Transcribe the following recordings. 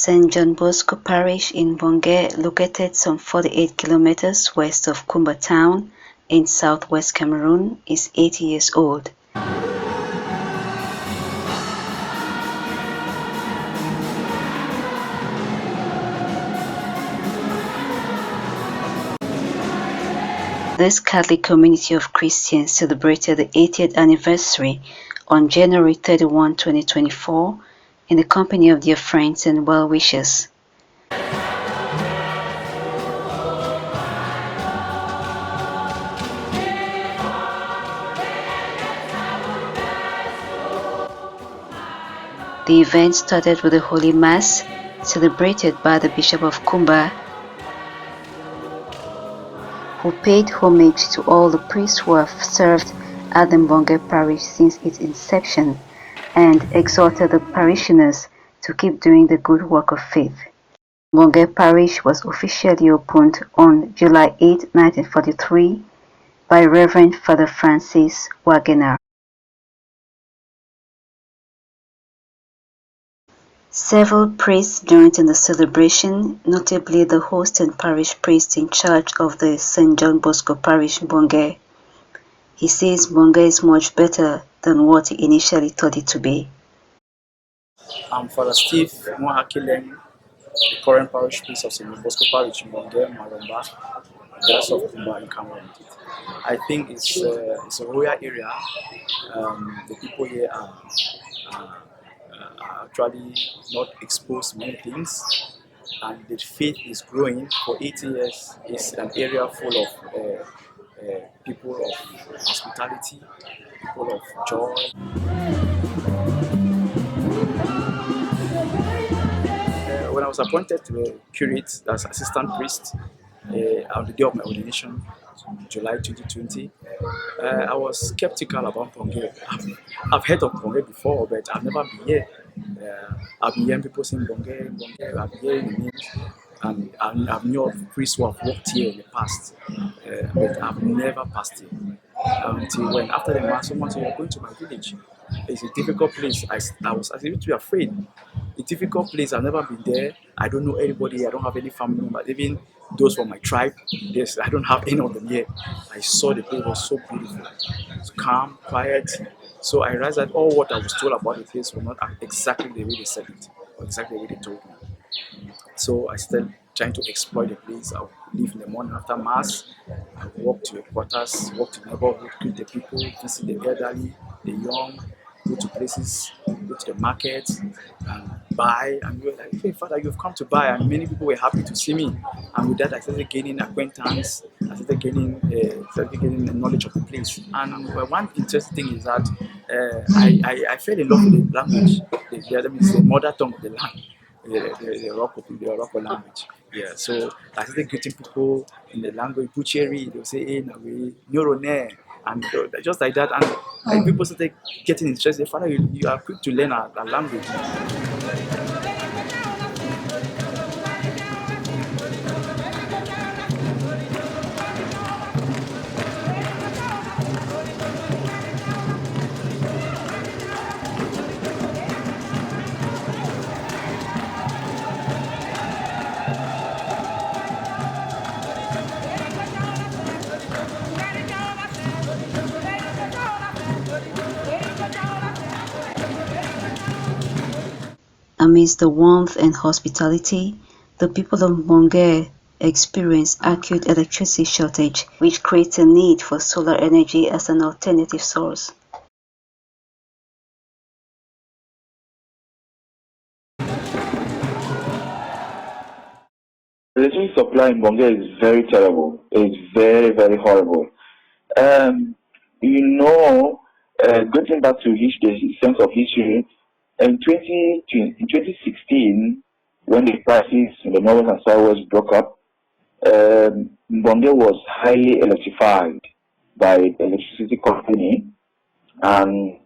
St. John Bosco Parish in Mbonge, located some 48 kilometers west of Kumba town in southwest Cameroon, is 80 years old. This Catholic community of Christians celebrated the 80th anniversary on January 31, 2024, in the company of their friends and well-wishers. The event started with a Holy Mass, celebrated by the Bishop of Kumba, who paid homage to all the priests who have served at the Mbonge parish since its inception and exhorted the parishioners to keep doing the good work of faith. Mbonge parish was officially opened on July 8, 1943 by Reverend Father Francis Wagener. Several priests joined in the celebration, notably the host and parish priest in charge of the St. John Bosco Parish Mbonge. He says Mbonge is much better than what he initially thought it to be. I'm Father Styve Nwaha Killeng, the current parish priest of St. John Bosco Parish Mbonge, Maromba, Diocese of Kumba in Cameroon. I think it's a rural area. The people here are actually not exposed to many things, and the faith is growing. For 80 years, it's an area full of people of hospitality, people of joy. When I was appointed to the curate as assistant priest on the day of my ordination, July 2020, I was skeptical about Mbonge. I've heard of Mbonge before, but I've never been here. I've been hearing people saying Mbonge, I've been hearing the names, and I've known of priests who have worked here in the past, but I've never passed here. Until when, after the mass, someone said, "You're going to my village. It's a difficult place." I was a little bit afraid. A difficult place, I've never been there. I don't know anybody, I don't have any family members, even those from my tribe. Yes, I don't have any of them here. I saw the place was so beautiful. It's calm, quiet. So I realized that all what I was told about the place was not exactly the way they said it, or exactly the way they told me. So I started trying to exploit the place. I would leave in the morning after mass. I would walk to the quarters, walk to the neighborhood, greet the people, visit the elderly, the young, go to places, go to the market and buy. And we were like, "Hey, Father, you've come to buy." And many people were happy to see me. And with that, I started gaining acquaintance. I started gaining the knowledge of the place. And one interesting thing is that I fell in love with the language. That means the mother tongue of the land. The Rocco language. Yeah, so I started greeting people in the language, Bucheri, they'll say, "Hey, Nawe, Neurone," and just like that. And people started getting interested. "Father, you are quick to learn our language." Amidst the warmth and hospitality, the people of Mbonge experience acute electricity shortage, which creates a need for solar energy as an alternative source. Electricity supply in Mbonge is very terrible. It's very, very horrible. Getting back to the sense of history, in 2016, when the crisis in the north and southwest broke up, Mbonge was highly electrified by the electricity company, and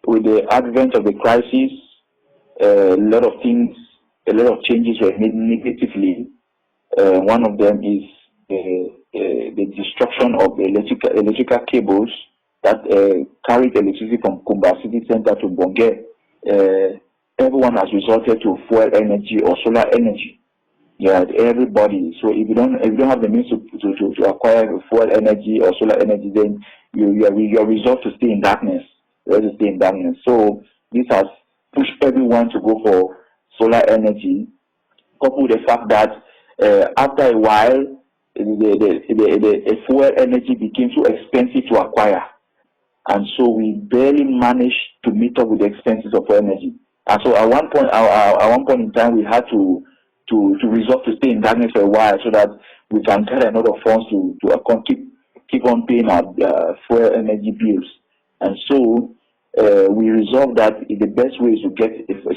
with the advent of the crisis, a lot of changes were made negatively. One of them is the destruction of the electrical cables that carried electricity from Kumba city center to Mbonge. everyone has resorted to fuel energy or solar energy. Yeah, everybody. So if you don't have the means to acquire fuel energy or solar energy, then you're resolved to stay in darkness. You have to stay in darkness. So this has pushed everyone to go for solar energy, coupled with the fact that after a while, the fuel energy became too expensive to acquire, and so we barely managed to meet up with the expenses of energy. And so at one point in time, we had to resolve to stay in darkness for a while so that we can get another funds to keep on paying our fuel energy bills. And so we resolved that the best way is to get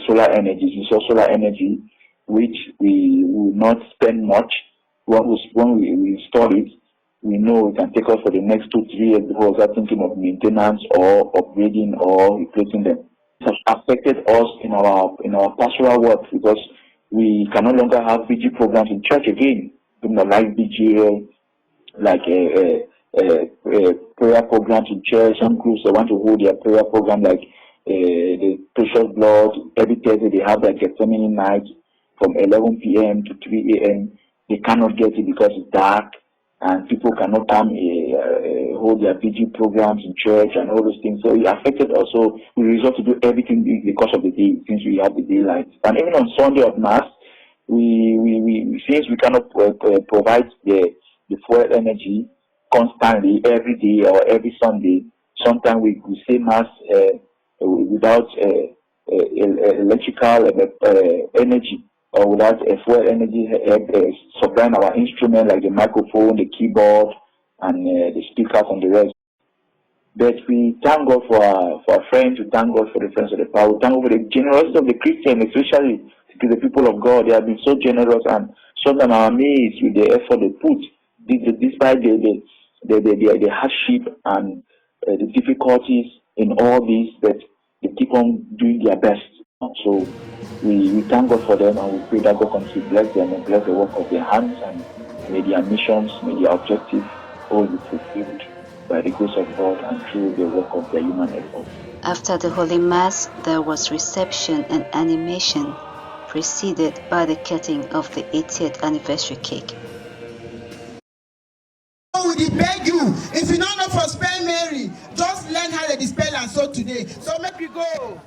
solar energy, solar energy, which we will not spend much when we install it. We know it can take us for the next 2-3 years before we start thinking of maintenance or upgrading or replacing them. It has affected us in our pastoral work because we can no longer have VG programs in church again. Like VG, like prayer programs in church. Some groups they want to hold their prayer program like the Precious Blood. Every Thursday they have that Gethsemane night from 11 p.m. to 3 a.m. They cannot get it because it's dark, and people cannot come hold their VG programs in church and all those things. So it affected us. So we resort to do everything because of the day, since we have the daylight. And even on Sunday of Mass, we since we cannot provide the fuel energy constantly every day or every Sunday, sometimes we say Mass without electrical energy, or without fuel energy supplying our instrument like the microphone, the keyboard, and the speakers and the rest. But we thank God for our friends, we thank God for the friends of the power, we thank God for the generosity of the Christians, especially to the people of God. They have been so generous, and sometimes I'm amazed with the effort they put, despite the hardship and the difficulties in all this, that they keep on doing their best. So we thank God for them, and we pray that God continues to bless them and bless the work of their hands, and may their missions, may their objectives all be fulfilled by the grace of God and through the work of their human effort. After the Holy Mass, there was reception and animation, preceded by the cutting of the 80th anniversary cake. We beg you, if you don't know for spell Mary, just learn how to spell and so today. So make we go.